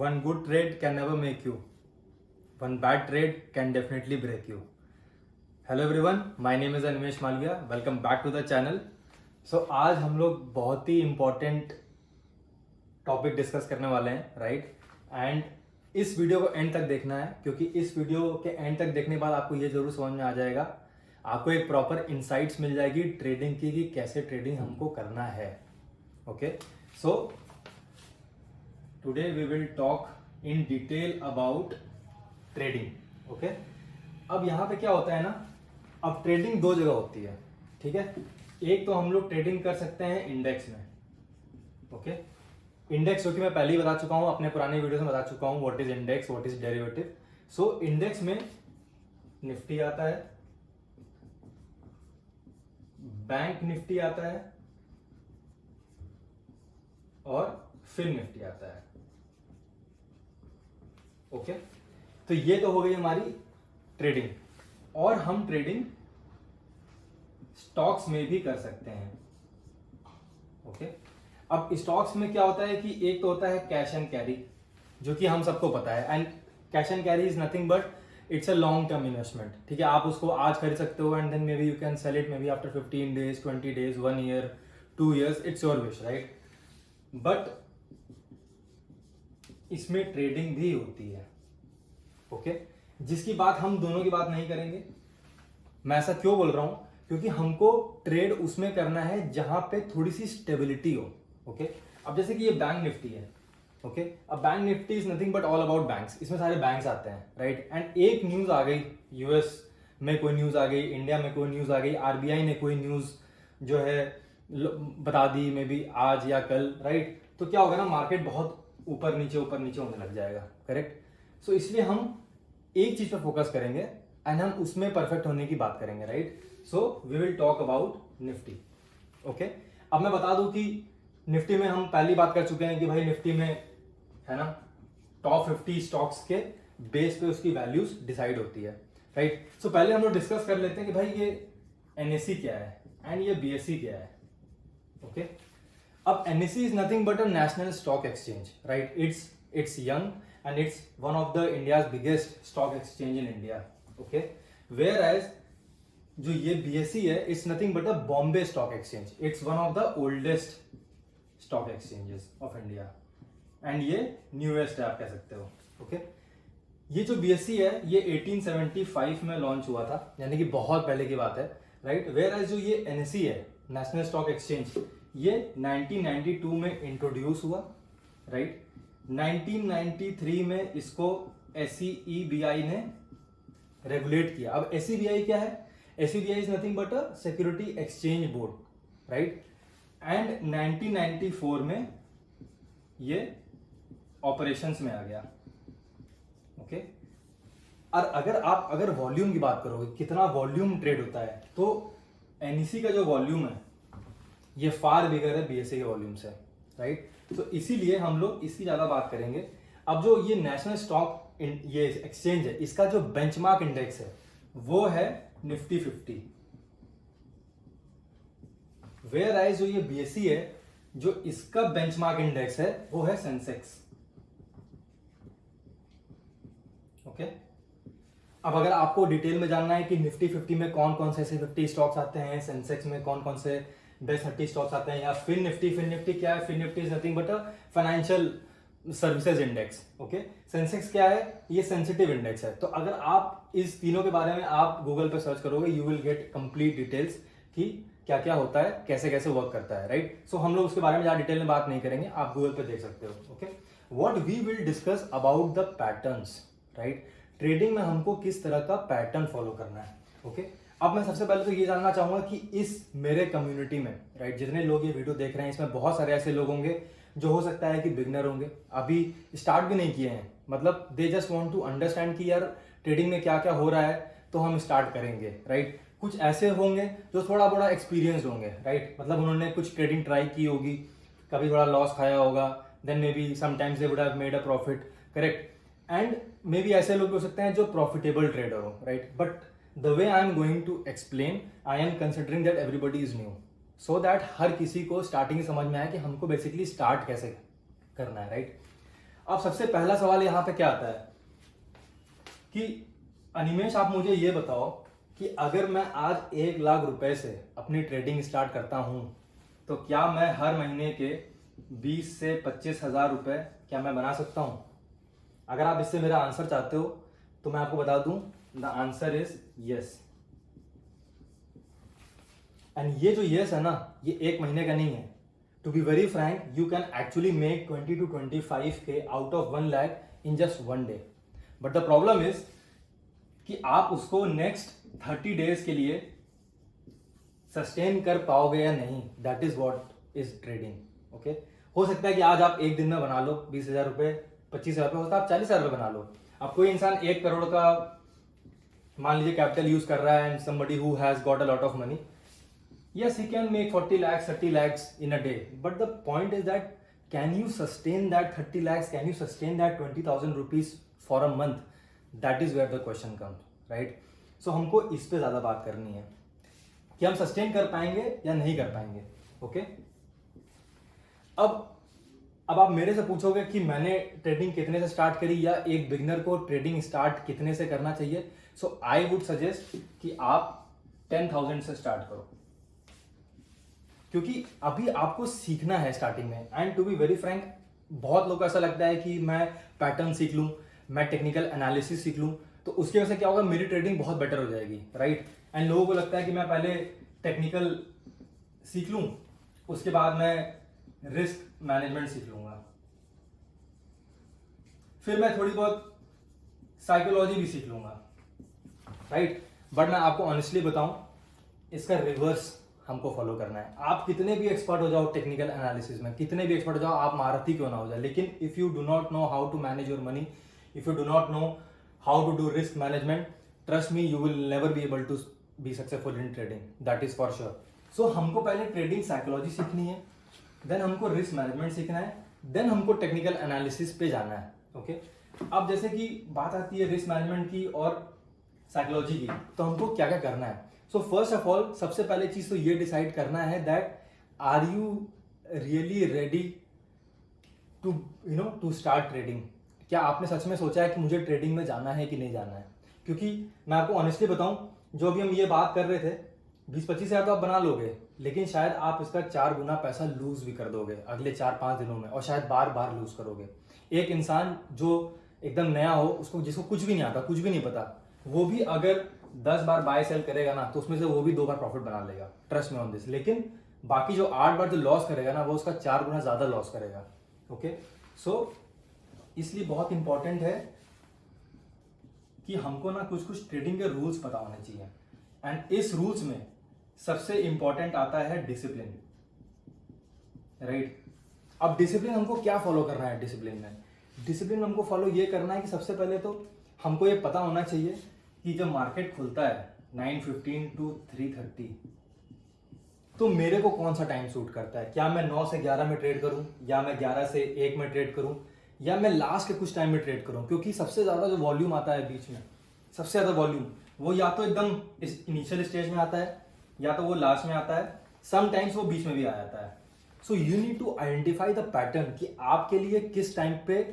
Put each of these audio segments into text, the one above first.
One good trade can never make you. One bad trade can definitely break you. Hello everyone, my name is Animesh Malviya. Welcome back to the channel. So आज हम लोग बहुत ही important topic discuss करने वाले हैं, right? And इस video को and तक देखना है, क्योंकि इस वीडियो के एंड तक देखने के बाद आपको ये जरूर समझ में आ जाएगा, आपको एक प्रॉपर इंसाइट्स मिल जाएगी ट्रेडिंग की कि कैसे ट्रेडिंग हमको करना है. Okay, so today we will talk in detail about trading. Okay, अब यहाँ पे क्या होता है ना, अब ट्रेडिंग दो जगह होती है, ठीक है? एक तो हम लोग ट्रेडिंग कर सकते हैं इंडेक्स में. ओके, इंडेक्स जो कि मैं पहले ही बता चुका हूं, अपने पुराने वीडियो में बता चुका हूं, what is index, what is derivative. So index में निफ्टी आता है, बैंक निफ्टी आता है और फिन निफ्टी आता है. ओके, तो ये तो हो गई हमारी ट्रेडिंग. और हम ट्रेडिंग स्टॉक्स में भी कर सकते हैं. ओके, अब स्टॉक्स में क्या होता है कि एक तो होता है कैश एंड कैरी, जो कि हम सबको पता है. And cash and carry is nothing but it's a long term investment. ठीक है, आप उसको आज खरीद सकते हो and then maybe you can sell it maybe after 15 days, 20 days, 1 year, 2 years, it's your wish, right? But इसमें trading भी होती है. ओके, जिसकी बात हम दोनों की बात नहीं करेंगे. मैं ऐसा क्यों बोल रहा हूं? क्योंकि हमको ट्रेड उसमें करना है जहां पे थोड़ी सी स्टेबिलिटी हो. ओके, अब जैसे कि ये बैंक निफ्टी है. ओके, अब bank Nifty is nothing but all about banks. इसमें सारे बैंक्स आते हैं, राइट? एंड एक न्यूज आ गई, यूएस में कोई न्यूज आ गई, इंडिया में कोई न्यूज आ गई, आरबीआई ने कोई न्यूज जो है बता दी मे बी आज या कल, राइट? तो क्या होगा ना, मार्केट बहुत ऊपर नीचे होने लग जाएगा, करेक्ट? सो इसलिए हम एक चीज पर फोकस करेंगे एंड हम उसमें परफेक्ट होने की बात करेंगे, right? So we will talk about Nifty. Okay, अब मैं बता दूं कि निफ्टी में हम पहली बात कर चुके हैं कि भाई निफ्टी में है ना, टॉप 50 स्टॉक्स के बेस पे उसकी वैल्यूज डिसाइड होती है, राइट? सो पहले हम लोग डिस्कस कर लेते हैं कि भाई ये एनएससी क्या है एंड ये बीएससी क्या है. ओके, अब NSC is nothing but a national stock exchange, right? It's young and it's one of the India's biggest stock exchange in India. Okay, whereas जो ये BSE है, it's nothing but a Bombay Stock Exchange. It's one of the oldest stock exchanges of India and ये newest है, आप कह सकते हो. Okay, ये जो BSE है ये 1875 में लॉन्च हुआ था, यानी कि बहुत पहले की बात है, राइट? Whereas जो ये NSE है, नेशनल स्टॉक एक्सचेंज, ये 1992 में इंट्रोड्यूस हुआ, राइट? 1993 में इसको SEBI ने रेगुलेट किया. अब SEBI क्या है? SEBI is nothing but a security exchange board, right? And 1994 में ये ऑपरेशंस में आ गया. ओके, और अगर वॉल्यूम की बात करोगे, कितना वॉल्यूम ट्रेड होता है, तो NSE का जो वॉल्यूम है ये फार बिगर है BSE के वॉल्यूम से, राइट? तो इसीलिए हम लोग इसकी ज्यादा बात करेंगे. अब जो ये नेशनल स्टॉक ये एक्सचेंज है, इसका जो बेंचमार्क इंडेक्स है वो है निफ्टी 50. वेयर एज जो ये बीएसई है, जो इसका बेंचमार्क इंडेक्स है वो है सेंसेक्स. ओके, अब अगर आपको डिटेल में जानना है कि निफ्टी 50 में कौन कौन से ऐसे 50 स्टॉक्स आते हैं, सेंसेक्स में कौन कौन से बेस्ट 30 स्टॉक्स आते हैं, या फिन निफ्टी क्या है? Fin Nifty is nothing but a financial services index. Okay, Sensex क्या है? ये सेंसिटिव इंडेक्स है. तो अगर आप इस तीनों के बारे में आप गूगल पे सर्च करोगे, you will get complete details कि क्या क्या होता है, कैसे कैसे वर्क करता है, राइट? सो हम लोग उसके बारे में ज्यादा डिटेल में बात नहीं करेंगे, आप गूगल पे देख सकते हो. Okay, what we will discuss about the patterns, right? Trading में हमको किस तरह का पैटर्न फॉलो करना है. ओके, अब मैं सबसे पहले तो ये जानना चाहूंगा कि इस मेरे कम्युनिटी में, राइट, जितने लोग ये वीडियो देख रहे हैं, इसमें बहुत सारे ऐसे लोग होंगे जो हो सकता है कि बिगनर होंगे, अभी स्टार्ट भी नहीं किए हैं, मतलब they just want to understand कि यार ट्रेडिंग में क्या क्या हो रहा है, तो हम स्टार्ट करेंगे, राइट? कुछ ऐसे होंगे जो थोड़ा बड़ा एक्सपीरियंस होंगे, राइट? मतलब उन्होंने कुछ ट्रेडिंग ट्राई की होगी, कभी थोड़ा लॉस खाया होगा, then maybe sometimes they would have made a profit, correct? And maybe ऐसे लोग हो सकते हैं जो प्रॉफिटेबल ट्रेडर हो, right? But the way I am going to explain, I am considering that everybody is new, so that हर किसी को स्टार्टिंग समझ में आए कि हमको बेसिकली स्टार्ट कैसे करना है, राइट? अब सबसे पहला सवाल यहाँ पे क्या आता है कि अनिमेश आप मुझे ये बताओ कि अगर मैं आज 1 लाख रुपए से अपनी ट्रेडिंग स्टार्ट करता हूं तो क्या मैं हर महीने के 20 से 25 हजार रुपए क्या मैं बना सकता हूं? अगर आप इससे मेरा आंसर चाहते हो तो मैं आपको बता दूं, the answer is yes. And ये जो यस है ना, ये 1 महीने का नहीं है। To be very frank, you can actually make 20 to 25K out of 1 lakh in just 1 day. But the problem is कि आप उसको नेक्स्ट 30 डेज के लिए सस्टेन कर पाओगे या नहीं। That is what is trading. Okay, हो सकता है कि आज आप एक दिन में बना लो 20,000 रुपए, 25,000 रुपए, होता है आप 40,000 रुपए बना लो। अब कोई इंसान 1 करोड़ का मान लीजिए कैपिटल यूज कर रहा है and somebody who has got a lot of money, yes he can make 40 lakhs 30 lakhs in a day, but the point is that can you sustain that 30 lakhs, can you sustain that 20,000 rupees for a month? That is where the question comes, right? So हमको इस पे ज्यादा बात करनी है कि हम sustain कर पाएंगे या नहीं कर पाएंगे। ओके, अब आप मेरे से पूछोगे कि मैंने ट्रेडिंग कितने से स्टार्ट करी या एक बिगिनर को ट्रेडिंग स्टार्ट कितने से करना चाहिए। सो आई वुड सजेस्ट कि आप 10,000 से स्टार्ट करो, क्योंकि अभी आपको सीखना है स्टार्टिंग में। And to be very frank, बहुत लोगों को ऐसा लगता है कि मैं पैटर्न सीख लूं, मैं टेक्निकल एनालिसिस सीख लूं तो उसकी वजह से क्या होगा, मेरी ट्रेडिंग बहुत बेटर हो जाएगी, राइट? एंड लोगों को लगता है कि मैं पहले टेक्निकल सीख लूं, उसके बाद मैं रिस्क मैनेजमेंट सीख लूंगा, फिर मैं थोड़ी बहुत साइकोलॉजी भी सीख लूंगा, राइट? बट मैं आपको ऑनेस्टली बताऊं, इसका रिवर्स हमको फॉलो करना है। आप कितने भी एक्सपर्ट हो जाओ टेक्निकल एनालिसिस में, कितने भी एक्सपर्ट हो जाओ, आप महारथी क्यों ना हो जाए, लेकिन if you do not know how to manage your money, if you do not know how to do risk management, trust me, you will never be able to be successful in trading, that is for sure. So हमको पहले trading psychology सीखनी है, then हमको risk management सीखना है, then हमको technical analysis पे जाना है। ओके, अब जैसे कि बात आती है रिस्क मैनेजमेंट की और साइकोलॉजी की, तो हमको क्या क्या करना है। सो फर्स्ट ऑफ ऑल, सबसे पहले चीज तो ये डिसाइड करना है that are you really ready to start trading. क्या आपने सच में सोचा है कि मुझे ट्रेडिंग में जाना है कि नहीं जाना है? क्योंकि मैं आपको ऑनेस्टली बताऊं, जो अभी हम ये बात कर रहे थे, 20-25 हजार तो आप बना लोगे, लेकिन शायद आप इसका 4 गुना पैसा लूज भी कर दोगे अगले 4-5 दिनों में, और शायद बार बार लूज करोगे। एक इंसान जो एकदम नया हो, उसको जिसको कुछ भी नहीं आता, कुछ भी नहीं पता, वो भी अगर 10 बार बाय सेल करेगा ना, तो उसमें से वो भी 2 बार प्रॉफिट बना लेगा, ट्रस्ट मी ऑन दिस। लेकिन बाकी जो 8 बार जो लॉस करेगा ना, वो उसका 4 गुना ज्यादा लॉस करेगा। ओके, सो इसलिए बहुत इंपॉर्टेंट है कि हमको ना कुछ कुछ ट्रेडिंग के रूल्स पता होने चाहिए। एंड इस रूल्स में सबसे इंपॉर्टेंट आता है डिसिप्लिन, राइट? अब डिसिप्लिन हमको क्या फॉलो करना है? डिसिप्लिन हमको फॉलो ये करना है कि सबसे पहले तो हमको ये पता होना चाहिए कि जब मार्केट खुलता है 9:15 to 3:30, तो मेरे को कौन सा टाइम सूट करता है। क्या मैं 9 से 11 में ट्रेड करूं, या मैं 11 से 1 में ट्रेड करूं, या मैं लास्ट के कुछ टाइम में ट्रेड करूं? क्योंकि सबसे ज्यादा जो वॉल्यूम आता है बीच में, सबसे ज्यादा वॉल्यूम वो या तो एकदम इस इनिशियल स्टेज में आता है, या तो वो लास्ट में आता है, समटाइम्स वो बीच में भी आ जाता है। So you need to identify the pattern कि आपके लिए किस टाइम पे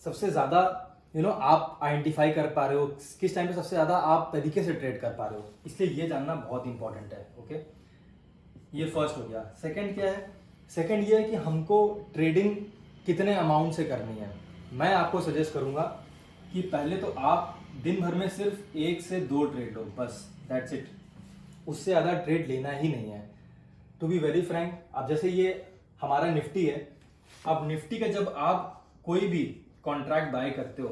सबसे ज्यादा आप आइडेंटिफाई कर पा रहे हो, किस टाइम पे सबसे ज्यादा आप तरीके से ट्रेड कर पा रहे हो। इसलिए ये जानना बहुत इंपॉर्टेंट है। ओके, ये फर्स्ट हो गया। सेकंड क्या है? सेकंड ये है कि हमको ट्रेडिंग कितने अमाउंट से करनी है। मैं आपको सजेस्ट करूंगा कि पहले तो आप दिन भर में सिर्फ 1 से 2 ट्रेड लो, बस, दैट्स इट। उससे ज़्यादा ट्रेड लेना ही नहीं है। टू बी वेरी फ्रैंक, अब जैसे ये हमारा निफ्टी है, अब निफ्टी का जब आप कोई भी कॉन्ट्रैक्ट बाय करते हो,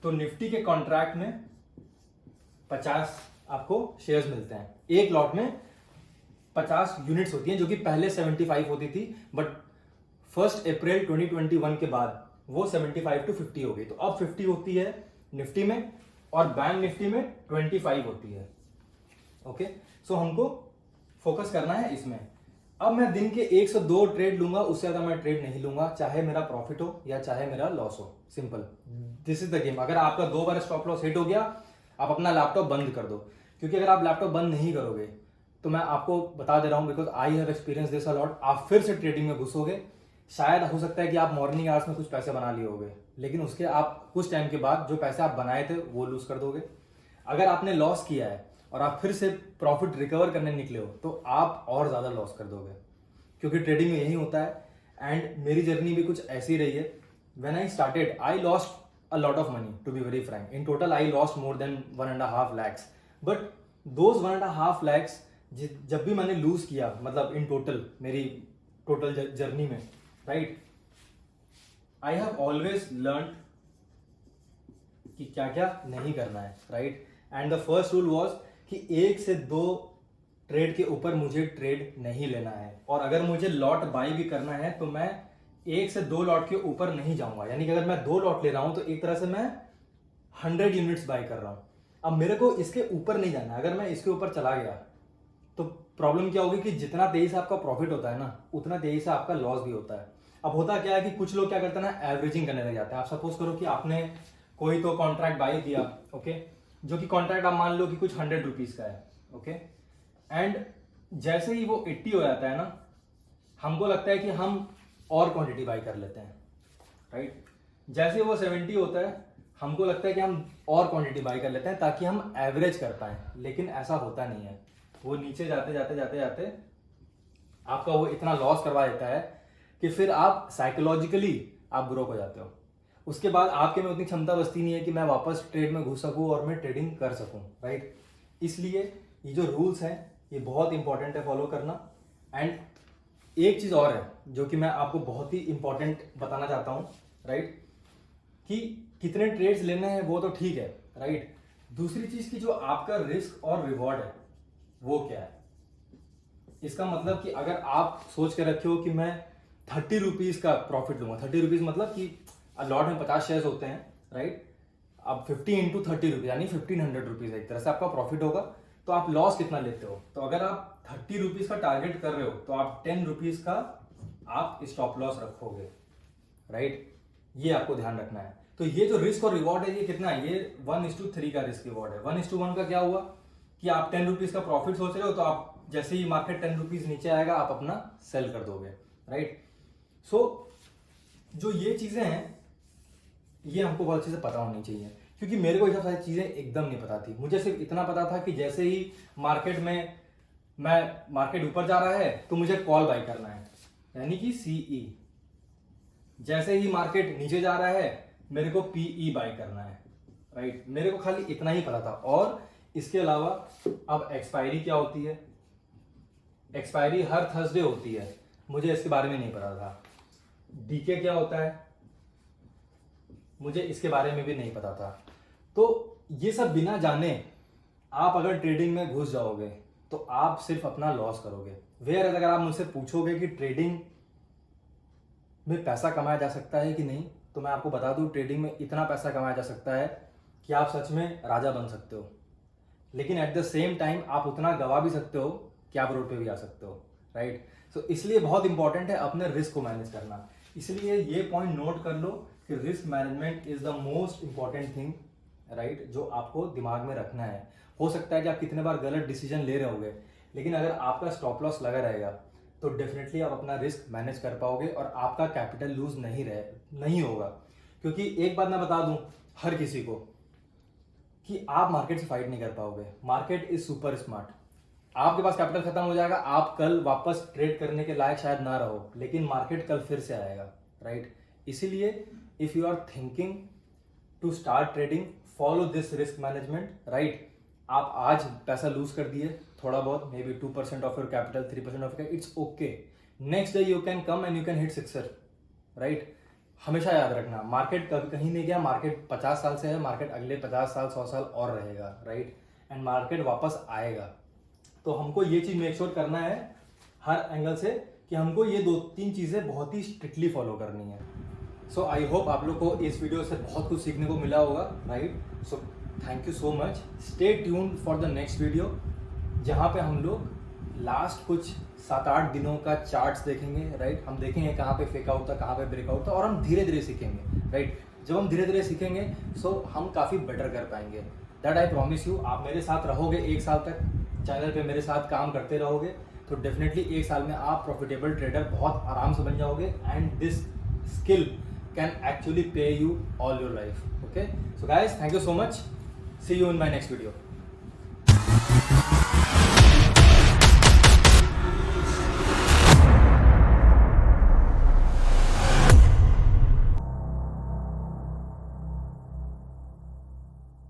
तो निफ्टी के कॉन्ट्रैक्ट में 50 आपको शेयर्स मिलते हैं। एक लॉट में 50 यूनिट्स होती हैं, जो कि पहले 75 होती थी, बट 1 अप्रैल 2021 के बाद वो 75 to 50 हो गई। तो अब 50 होती है निफ्टी में, और बैंक निफ्टी में 25 होती है। ओके, सो हमको फोकस करना है इसमें। अब मैं दिन के 1 से 2 ट्रेड लूंगा, उससे ज्यादा मैं ट्रेड नहीं लूंगा, चाहे मेरा प्रॉफिट हो या चाहे मेरा लॉस हो। Simple, this is the game. अगर आपका 2 बार स्टॉप लॉस हिट हो गया, आप अपना लैपटॉप बंद कर दो, क्योंकि अगर आप लैपटॉप बंद नहीं करोगे तो मैं आपको बता दे रहा हूं, because I have experience this a lot, आप फिर से ट्रेडिंग में घुसोगे, शायद हो सकता है कि आप मॉर्निंग आवर्स में कुछ पैसे बना लिए होगे, लेकिन उसके आप कुछ टाइम के बाद जो पैसे आप बनाए थे वो लूज कर दोगे। अगर आपने लॉस किया है और आप फिर से प्रॉफिट रिकवर करने निकले हो तो आप और ज़्यादा लॉस कर दोगे, क्योंकि ट्रेडिंग में यही होता है। एंड मेरी जर्नी भी कुछ ऐसी रही है। When I started I lost a lot of money, to be very frank. In total I lost more than 1.5 lakhs, but those 1.5 lakhs जब भी मैंने लूज किया, मतलब इन टोटल मेरी टोटल जर्नी में, right, I have always learn कि क्या क्या नहीं करना है, right. And the first rule was कि 1 से 2 ट्रेड के ऊपर मुझे ट्रेड नहीं लेना है, और अगर मुझे लॉट बाई भी करना है तो मैं 1 से 2 लॉट के ऊपर नहीं जाऊंगा। यानी कि अगर मैं 2 लॉट ले रहा हूं तो एक तरह से मैं 100 यूनिट्स बाई कर रहा हूं। अब मेरे को इसके ऊपर नहीं जाना। अगर मैं इसके ऊपर चला गया तो प्रॉब्लम क्या होगी कि जितना तेजी से आपका प्रॉफिट होता है ना, उतना तेजी से आपका लॉस भी होता है। अब होता क्या है कि कुछ लोग क्या करते हैं ना, एवरेजिंग करने लग जाते हैं। आप सपोज करो कि आपने कोई तो कॉन्ट्रैक्ट बाई किया, ओके, जो कि कॉन्ट्रैक्ट आप मान लो कि कुछ 100 रुपीज का है, ओके, एंड जैसे ही वो 80 हो जाता है ना, हमको लगता है कि हम और क्वांटिटी बाई कर लेते हैं, राइट। जैसे वो 70 होता है हमको लगता है कि हम और क्वांटिटी बाई कर लेते हैं ताकि हम एवरेज कर पाए, लेकिन ऐसा होता नहीं है। वो नीचे जाते जाते जाते जाते आपका वो इतना लॉस करवा देता है कि फिर आप साइकोलॉजिकली आप ब्रोक हो जाते हो। उसके बाद आपके में उतनी क्षमता बचती नहीं है कि मैं वापस ट्रेड में घुस सकूं और मैं ट्रेडिंग कर सकूं, राइट। इसलिए ये जो रूल्स हैं ये बहुत इंपॉर्टेंट है फॉलो करना। एंड एक चीज और है जो कि मैं आपको बहुत ही इंपॉर्टेंट बताना चाहता हूं, राइट, कि कितने ट्रेड्स लेने हैं वो तो ठीक है, राइट। दूसरी चीज की जो आपका रिस्क और रिवॉर्ड है वो क्या है। इसका मतलब कि अगर आप सोच के रखे हो कि मैं 30 रुपीज का प्रॉफिट लूंगा, 30 रुपीज मतलब कि लॉट में 50 शेयर्स होते हैं, राइट। अब 50 इंटू 30 रुपीज यानी 1500 रुपीज एक तरह से आपका प्रॉफिट होगा। तो आप लॉस कितना लेते हो? तो अगर आप 30 रुपीज का टारगेट कर रहे हो तो आप 10 रुपीज का आप स्टॉप लॉस रखोगे, राइट। ये आपको ध्यान रखना है। तो ये जो रिस्क और रिवॉर्ड है ये कितना है? ये 1:3 का रिस्क रिवॉर्ड है। 1:1 का क्या हुआ कि आप 10 रुपीज का प्रॉफिट सोच रहे हो तो आप जैसे ही मार्केट 10 रुपीज नीचे आएगा आप अपना सेल कर दोगे, राइट। सो जो ये चीजें हैं ये हमको बहुत अच्छे से पता होनी चाहिए, क्योंकि मेरे को ये सब सारी चीजें एकदम नहीं पता थी। मुझे सिर्फ इतना पता था कि जैसे ही मार्केट ऊपर जा रहा है तो मुझे कॉल बाई करना है, यानी कि सीई। जैसे ही मार्केट नीचे जा रहा है मेरे को पीई बाई करना है, राइट। मेरे को खाली इतना ही पता था। और इसके अलावा अब एक्सपायरी क्या होती है, एक्सपायरी हर थर्सडे होती है, मुझे इसके बारे में नहीं पता था। डीके क्या होता है मुझे इसके बारे में भी नहीं पता था। तो ये सब बिना जाने आप अगर ट्रेडिंग में घुस जाओगे तो आप सिर्फ अपना लॉस करोगे। वेयर अगर आप मुझसे पूछोगे कि ट्रेडिंग में पैसा कमाया जा सकता है कि नहीं, तो मैं आपको बता दूं ट्रेडिंग में इतना पैसा कमाया जा सकता है कि आप सच में राजा बन सकते हो, लेकिन एट द सेम टाइम आप उतना गवा भी सकते हो कि आप रोड पे भी आ सकते हो, राइट। सो इसलिए बहुत इंपॉर्टेंट है अपने रिस्क को मैनेज करना। इसलिए ये पॉइंट नोट कर लो कि risk management is the most important thing, right, जो आपको दिमाग में रखना है। हो सकता है कि आप कितने बार गलत डिसीजन ले रहे होंगे, लेकिन अगर आपका स्टॉप लॉस लगा रहेगा तो डेफिनेटली आप अपना रिस्क मैनेज कर पाओगे और आपका कैपिटल लूज नहीं होगा। क्योंकि एक बात मैं बता दूं हर किसी को कि आप मार्केट से फाइट नहीं कर पाओगे। Market is super smart. आपके पास कैपिटल खत्म हो जाएगा, आप कल वापस ट्रेड करने के लायक शायद ना रहो, लेकिन मार्केट कल फिर से आएगा, राइट। इसीलिए if you are thinking to start trading, follow this risk management, right. आप आज पैसा लूज कर दिए थोड़ा बहुत, maybe 2% of your capital, 3% of, it's okay. Next day you can come and you can hit success, right. हमेशा याद रखना मार्केट कभी कहीं नहीं गया, मार्केट 50 साल से है, मार्केट अगले 50 साल 100 साल और रहेगा, राइट। एंड मार्केट वापस आएगा। तो हमको ये चीज मेक श्योर करना है हर एंगल से कि हमको ये 2-3 चीजें बहुत ही स्ट्रिक्टली फॉलो करनी है। सो आई होप आप लोग को इस वीडियो से बहुत कुछ सीखने को मिला होगा, right. So thank you so much. Stay tuned for the next video, जहाँ पे हम लोग लास्ट कुछ 7-8 दिनों का चार्ट्स देखेंगे, राइट। हम देखेंगे कहाँ पे फेक आउट था, कहाँ पे ब्रेकआउट था, और हम धीरे धीरे सीखेंगे, राइट। जब हम धीरे धीरे सीखेंगे सो हम काफ़ी बेटर कर पाएंगे, दैट आई प्रॉमिस यू। आप मेरे साथ रहोगे 1 साल तक, चैनल पे मेरे साथ काम करते रहोगे तो डेफिनेटली 1 साल में आप प्रॉफिटेबल ट्रेडर बहुत आराम से बन जाओगे and this skill can actually pay you all your life. Okay, so guys, thank you so much. See you in my next video.